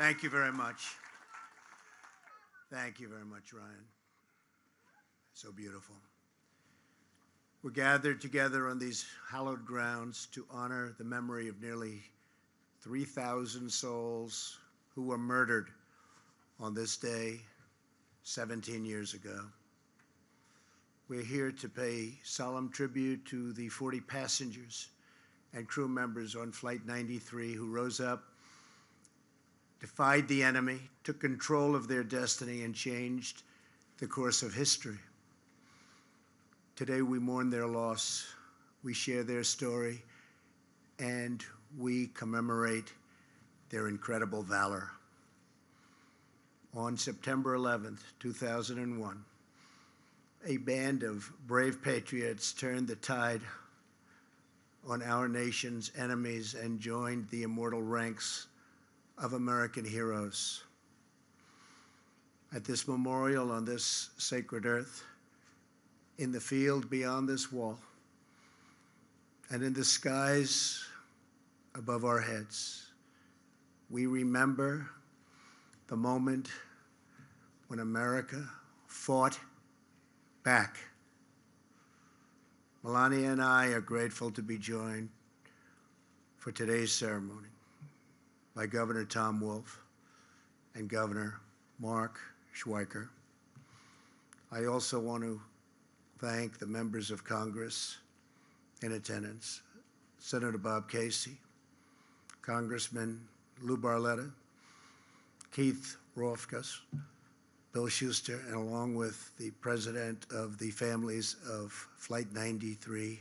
Thank you very much. Thank you very much, Ryan. So beautiful. We're gathered together on these hallowed grounds to honor the memory of nearly 3,000 souls who were murdered on this day 17 years ago. We're here to pay solemn tribute to the 40 passengers and crew members on Flight 93 who rose up, defied the enemy, took control of their destiny, and changed the course of history. Today we mourn their loss, we share their story, and we commemorate their incredible valor. On September 11th, 2001, a band of brave patriots turned the tide on our nation's enemies and joined the immortal ranks of American heroes. At this memorial on this sacred earth, in the field beyond this wall, and in the skies above our heads, we remember the moment when America fought back. Melania and I are grateful to be joined for today's ceremony by Governor Tom Wolf and Governor Mark Schweiker. I also want to thank the members of Congress in attendance, Senator Bob Casey, Congressman Lou Barletta, Keith Rothfuss, Bill Schuster, and along with the president of the families of Flight 93,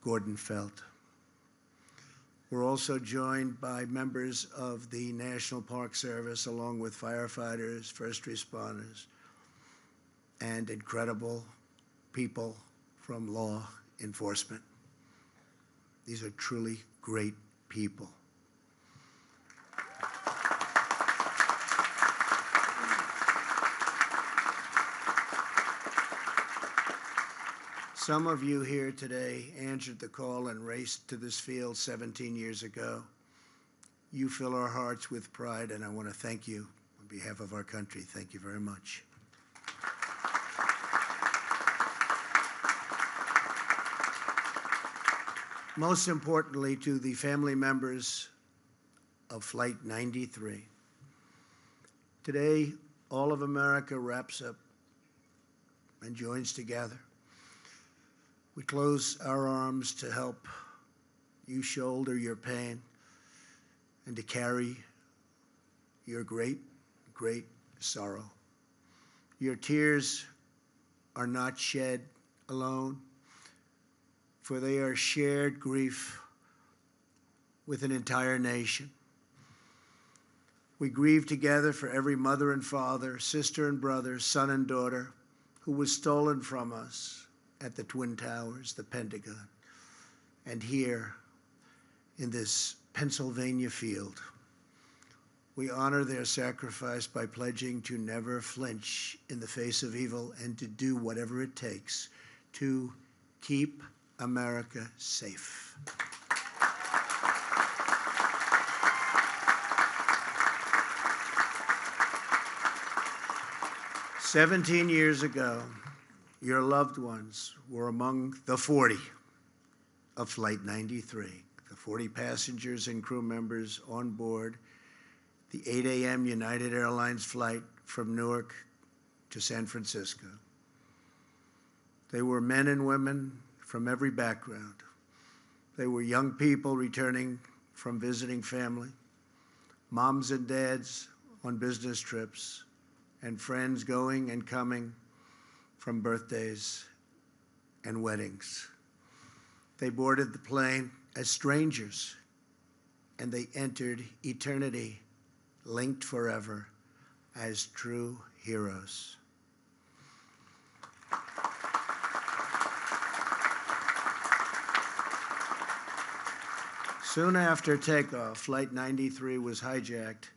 Gordon Felt. We're also joined by members of the National Park Service, along with firefighters, first responders, and incredible people from law enforcement. These are truly great people. Some of you here today answered the call and raced to this field 17 years ago. You fill our hearts with pride, and I want to thank you on behalf of our country. Thank you very much. Most importantly, to the family members of Flight 93. Today, all of America wraps up and joins together. We close our arms to help you shoulder your pain and to carry your great, great sorrow. Your tears are not shed alone, for they are shared grief with an entire nation. We grieve together for every mother and father, sister and brother, son and daughter who was stolen from us at the Twin Towers, the Pentagon, and here in this Pennsylvania field. We honor their sacrifice by pledging to never flinch in the face of evil and to do whatever it takes to keep America safe. "17 years ago, your loved ones were among the 40 of Flight 93, the 40 passengers and crew members on board the 8 a.m. United Airlines flight from Newark to San Francisco. They were men and women from every background. They were young people returning from visiting family, moms and dads on business trips, and friends going and coming from birthdays and weddings. They boarded the plane as strangers, and they entered eternity, linked forever as true heroes. Soon after takeoff, Flight 93 was hijacked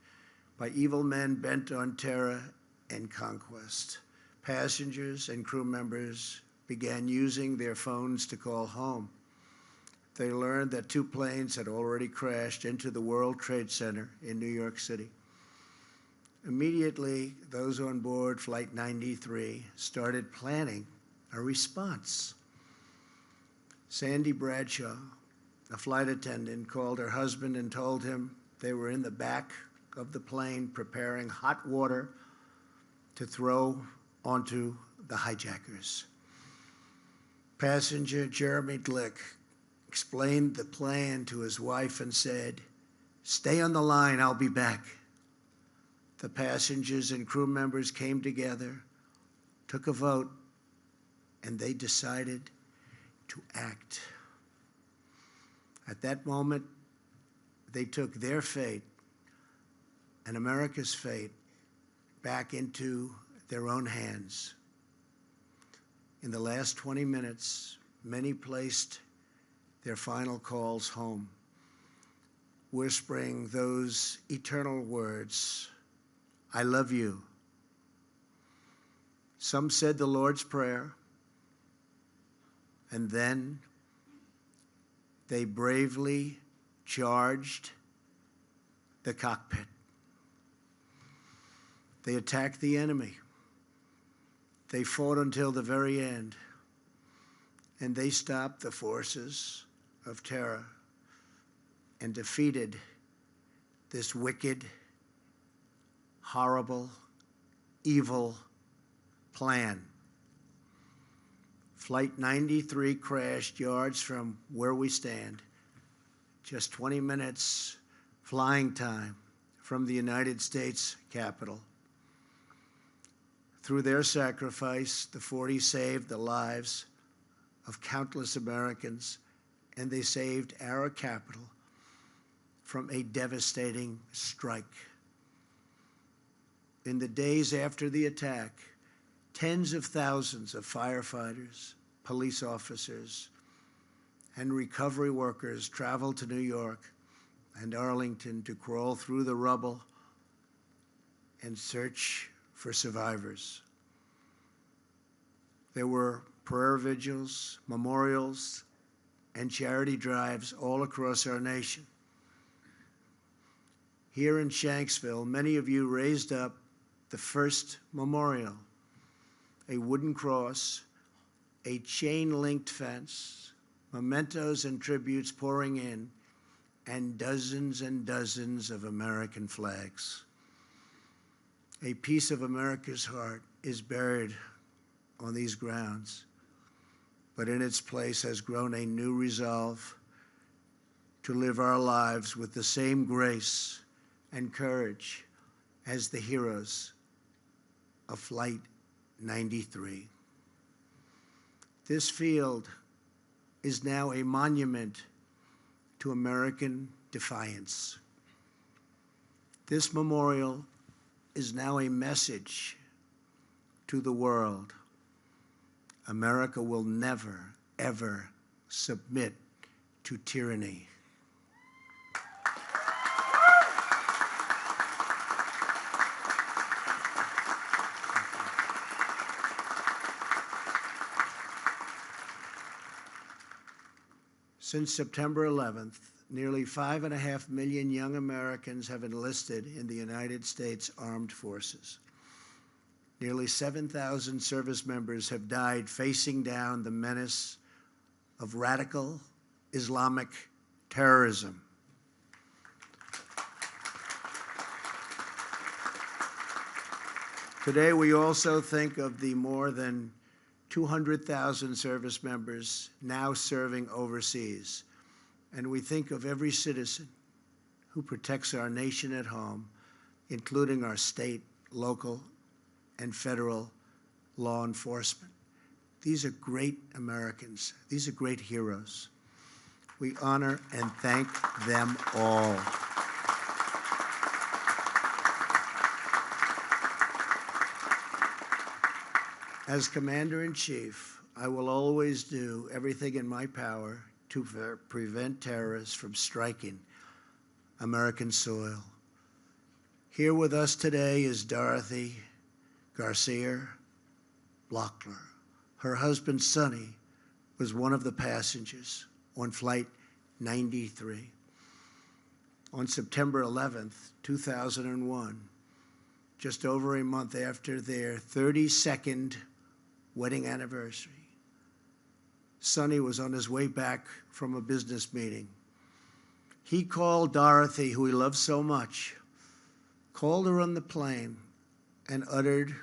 by evil men bent on terror and conquest. Passengers and crew members began using their phones to call home. They learned that 2 planes had already crashed into the World Trade Center in New York City. Immediately, those on board Flight 93 started planning a response. Sandy Bradshaw, a flight attendant, called her husband and told him they were in the back of the plane preparing hot water to throw onto the hijackers. Passenger Jeremy Glick explained the plan to his wife and said, "Stay on the line, I'll be back." The passengers and crew members came together, took a vote, and they decided to act. At that moment, they took their fate and America's fate back into their own hands. In the last 20 minutes, many placed their final calls home, whispering those eternal words, "I love you." Some said the Lord's Prayer, and then they bravely charged the cockpit. They attacked the enemy. They fought until the very end, and they stopped the forces of terror and defeated this wicked, horrible, evil plan. Flight 93 crashed yards from where we stand, just 20 minutes flying time from the United States Capitol. Through their sacrifice, the 40 saved the lives of countless Americans, and they saved our capital from a devastating strike. In the days after the attack, tens of thousands of firefighters, police officers, and recovery workers traveled to New York and Arlington to crawl through the rubble and search for survivors. There were prayer vigils, memorials, and charity drives all across our nation. Here in Shanksville, many of you raised up the first memorial, a wooden cross, a chain-linked fence, mementos and tributes pouring in, and dozens of American flags. A piece of America's heart is buried on these grounds, but in its place has grown a new resolve to live our lives with the same grace and courage as the heroes of Flight 93. This field is now a monument to American defiance. This memorial is now a message to the world. America will never, ever submit to tyranny. Since September 11th, nearly 5.5 million young Americans have enlisted in the United States Armed Forces. Nearly 7,000 service members have died facing down the menace of radical Islamic terrorism. Today, we also think of the more than 200,000 service members now serving overseas. And we think of every citizen who protects our nation at home, including our state, local, and federal law enforcement. These are great Americans. These are great heroes. We honor and thank them all. As Commander-in-Chief, I will always do everything in my power to prevent terrorists from striking American soil. Here with us today is Dorothy Garcia Blockler. Her husband, Sonny, was one of the passengers on Flight 93. On September 11th, 2001, just over a month after their 32nd wedding anniversary. Sonny was on his way back from a business meeting. He called Dorothy, who he loved so much, called her on the plane and uttered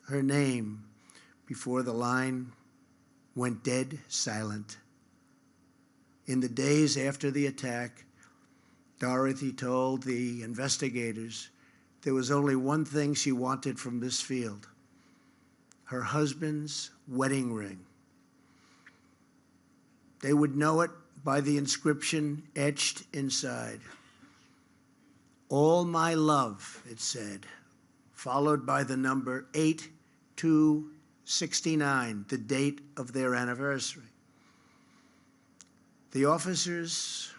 her name before the line went dead silent. In the days after the attack, Dorothy told the investigators there was only one thing she wanted from this field: her husband's wedding ring. They would know it by the inscription etched inside. "All my love," it said, followed by the number 8269, the date of their anniversary. The officers,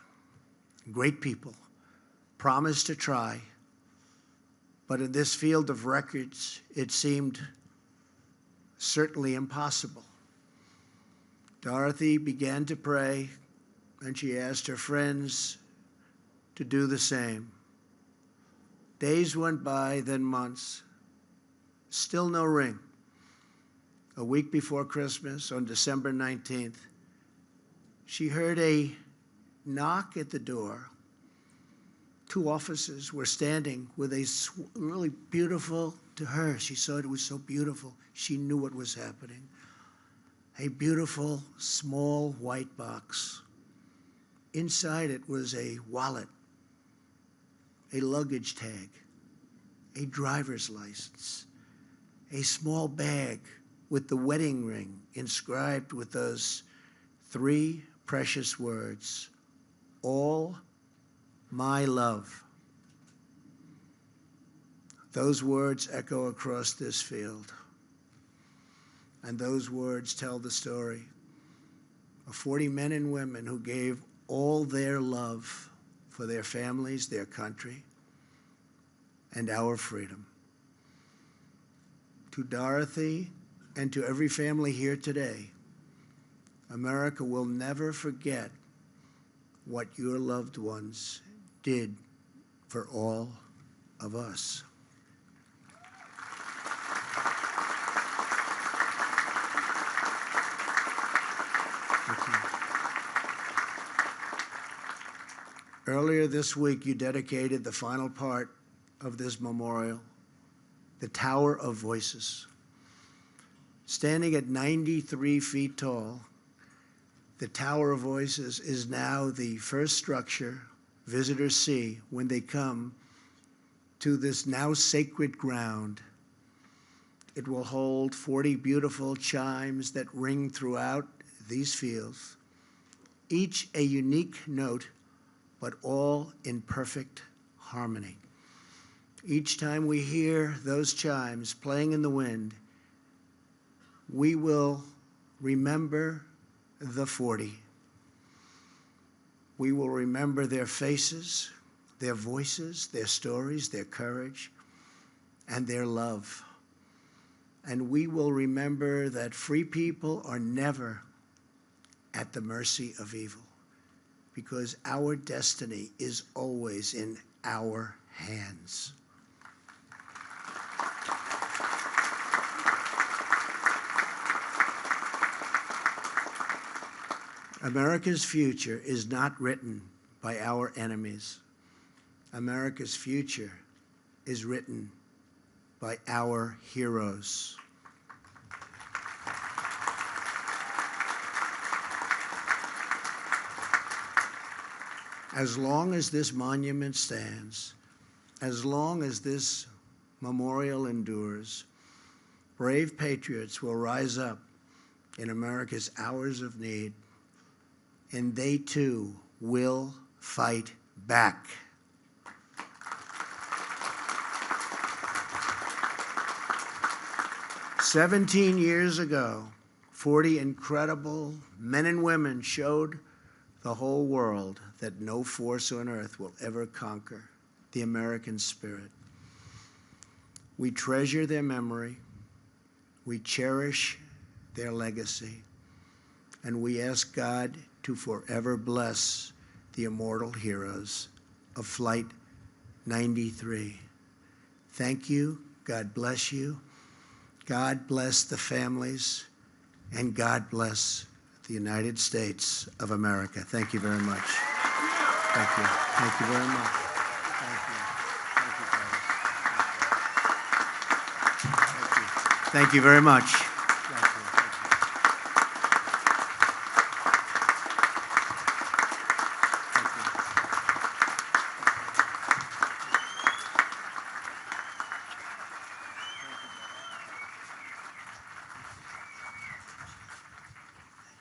great people, promised to try, but in this field of records, it seemed certainly impossible. Dorothy began to pray, and she asked her friends to do the same. Days went by, then months. Still no ring. A week before Christmas, on December 19th, she heard a knock at the door. Two officers were standing with a really beautiful, to her, she saw it was so beautiful, she knew what was happening. A beautiful, small white box. Inside it was a wallet, a luggage tag, a driver's license, a small bag with the wedding ring inscribed with those three precious words: "All my love." Those words echo across this field. And those words tell the story of 40 men and women who gave all their love for their families, their country, and our freedom. To Dorothy and to every family here today, America will never forget what your loved ones did for all of us. Earlier this week, you dedicated the final part of this memorial, the Tower of Voices. Standing at 93 feet tall, the Tower of Voices is now the first structure visitors see when they come to this now sacred ground. It will hold 40 beautiful chimes that ring throughout these fields, each a unique note, but all in perfect harmony. Each time we hear those chimes playing in the wind, we will remember the 40. We will remember their faces, their voices, their stories, their courage, and their love. And we will remember that free people are never at the mercy of evil, because our destiny is always in our hands. America's future is not written by our enemies. America's future is written by our heroes. As long as this monument stands, as long as this memorial endures, brave patriots will rise up in America's hours of need, and they too will fight back. "17 years ago, 40 incredible men and women showed the whole world that no force on earth will ever conquer the American spirit. We treasure their memory, we cherish their legacy, and we ask God to forever bless the immortal heroes of Flight 93. Thank you, God bless you. God bless the families, and God bless the United States of America. Thank you very much. Thank you. Thank you very much. Thank you. Thank you, Father. Thank you. Thank you very much.